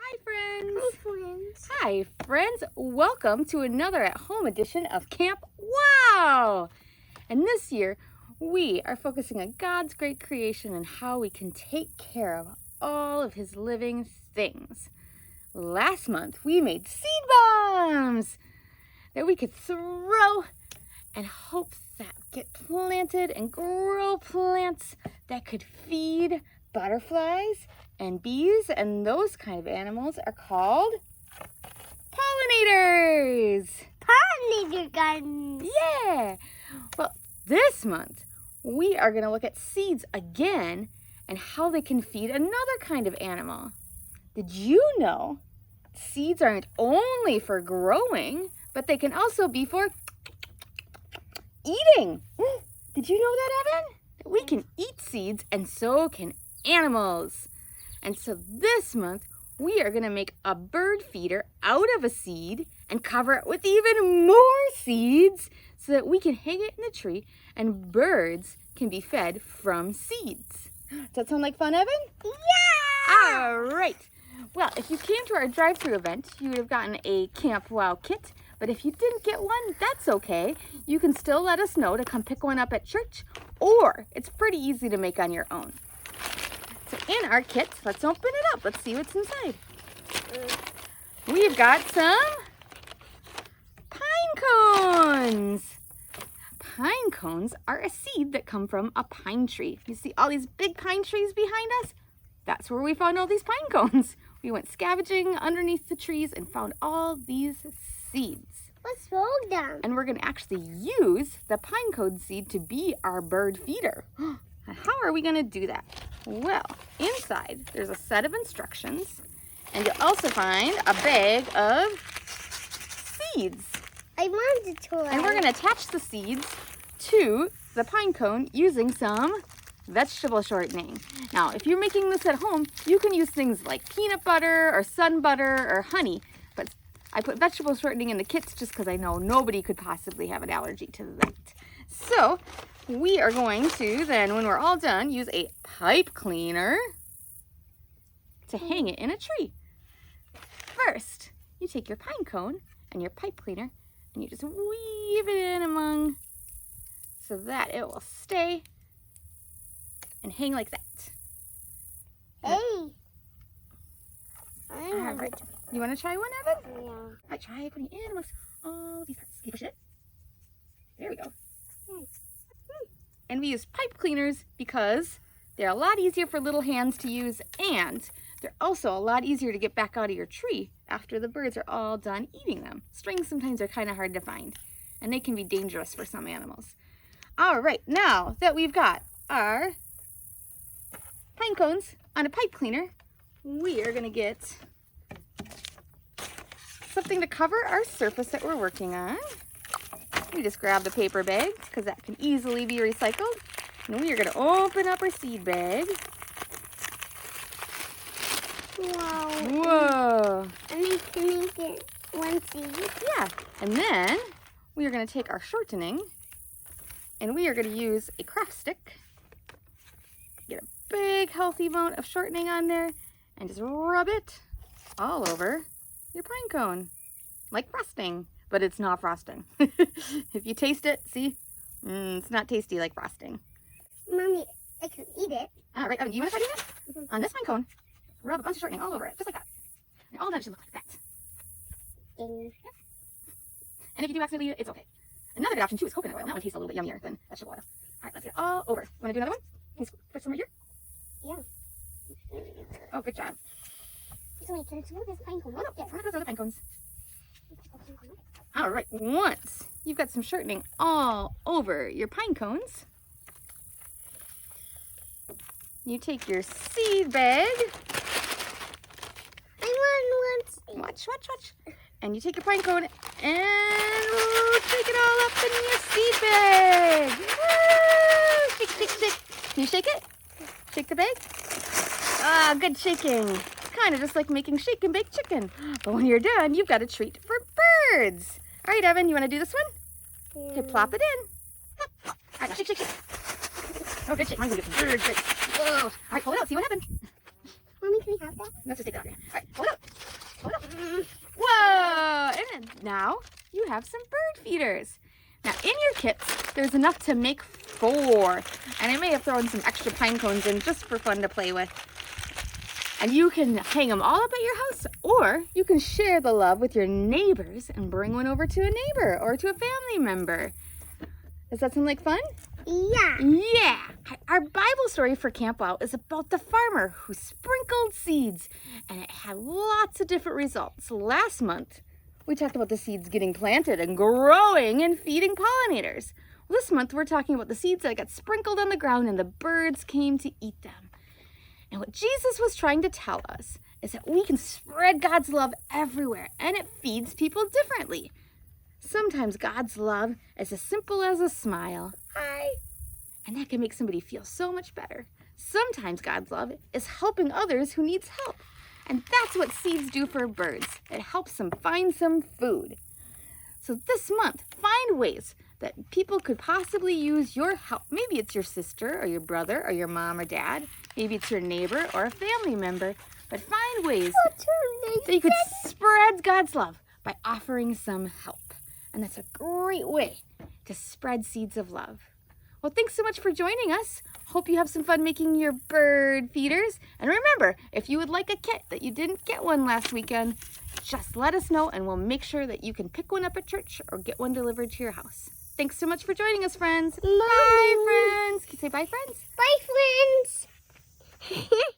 Hi, friends. Hi, friends. Hi, friends. Welcome to another at-home edition of Camp Wow! And this year, we are focusing on God's great creation and how we can take care of all of His living things. Last month, we made seed bombs that we could throw and hope that get planted and grow plants that could feed butterflies and bees, and those kind of animals are called pollinators. Pollinator gardens. Yeah. Well, this month we are going to look at seeds again and how they can feed another kind of animal. Did you know seeds aren't only for growing, but they can also be for eating? Did you know that, Evan? That we can eat seeds, and so can animals. And so this month, we are going to make a bird feeder out of a seed and cover it with even more seeds so that we can hang it in a tree and birds can be fed from seeds. Does that sound like fun, Evan? Yeah! All right. Well, if you came to our drive-thru event, you would have gotten a Camp Wow kit. But if you didn't get one, that's okay. You can still let us know to come pick one up at church, or it's pretty easy to make on your own. So in our kit, let's open it up. Let's see what's inside. We've got some pine cones. Pine cones are a seed that come from a pine tree. You see all these big pine trees behind us? That's where we found all these pine cones. We went scavenging underneath the trees and found all these seeds. Let's roll them. And we're going to actually use the pine cone seed to be our bird feeder. And how are we going to do that? Well, inside there's a set of instructions, and you'll also find a bag of seeds. I want the toy. And we're going to attach the seeds to the pine cone using some vegetable shortening. Now, if you're making this at home, you can use things like peanut butter or sun butter or honey, but I put vegetable shortening in the kits just because I know nobody could possibly have an allergy to that. So we are going to then, when we're all done, use a pipe cleaner to hang it in a tree. First, you take your pine cone and your pipe cleaner and you just weave it in among so that it will stay and hang like that. Hey. All right. You want to try one, Evan? Yeah. I try putting it in amongst all these parts. Can you push it? There we go. And we use pipe cleaners because they're a lot easier for little hands to use, and they're also a lot easier to get back out of your tree after the birds are all done eating them. Strings sometimes are kind of hard to find, and they can be dangerous for some animals. All right, now that we've got our pine cones on a pipe cleaner, we are going to get something to cover our surface that we're working on. We just grab the paper bag because that can easily be recycled. And we are going to open up our seed bag. Wow. Whoa. And we can make it one seed. Yeah. And then we are going to take our shortening and we are going to use a craft stick. Get a big healthy amount of shortening on there and just rub it all over your pine cone like frosting. But it's not frosting. If you taste it, see? It's not tasty like frosting. Mommy, I can eat it. All right, you want to try doing it? On this pine cone, rub a bunch of shortening all over it, just like that. And all that should look like that. Ding. And if you do accidentally eat it, it's okay. Another good option too is coconut oil. That one tastes a little bit yummier than vegetable oil. All right, let's get it all over. You want to do another one? Can you put some right here? Yeah. Oh, good job. So wait, can I smooth this pine cone? Oh, no, yeah, one of those other pine cones. All right, once you've got some shortening all over your pine cones, you take your seed bag. I want one. Watch. And you take your pine cone and take it all up in your seed bag. Woo! Shake. Can you shake it? Shake the bag? Ah, good shaking. Kind of just like making shake and bake chicken. But when you're done, you've got a treat for birds. All right, Evan, you want to do this one? Okay, plop it in. All right, now shake. Oh, good shake. I'm going to get some bird shakes. Whoa. All right, pull it out. See what happened. Mommy, can we have that? Let's just take that out here. All right, pull it out. you have some bird feeders. Now in your kits, there's enough to make 4. And I may have thrown some extra pine cones in just for fun to play with. And you can hang them all up at your house, or you can share the love with your neighbors and bring one over to a neighbor or to a family member. Does that sound like fun? Yeah. Yeah! Our Bible story for Camp Wow is about the farmer who sprinkled seeds, and it had lots of different results. Last month, we talked about the seeds getting planted and growing and feeding pollinators. This month, we're talking about the seeds that got sprinkled on the ground and the birds came to eat them. And what Jesus was trying to tell us is that we can spread God's love everywhere, and it feeds people differently. Sometimes God's love is as simple as a smile. Hi. And that can make somebody feel so much better. Sometimes God's love is helping others who needs help. And that's what seeds do for birds. It helps them find some food. So this month, find ways that people could possibly use your help. Maybe it's your sister or your brother or your mom or dad. Maybe it's your neighbor or a family member. But find ways that you could spread God's love by offering some help. And that's a great way to spread seeds of love. Well, thanks so much for joining us. Hope you have some fun making your bird feeders. And remember, if you would like a kit that you didn't get one last weekend, just let us know and we'll make sure that you can pick one up at church or get one delivered to your house. Thanks so much for joining us, friends. Bye. Bye, friends. Can you say bye, friends? Bye, friends.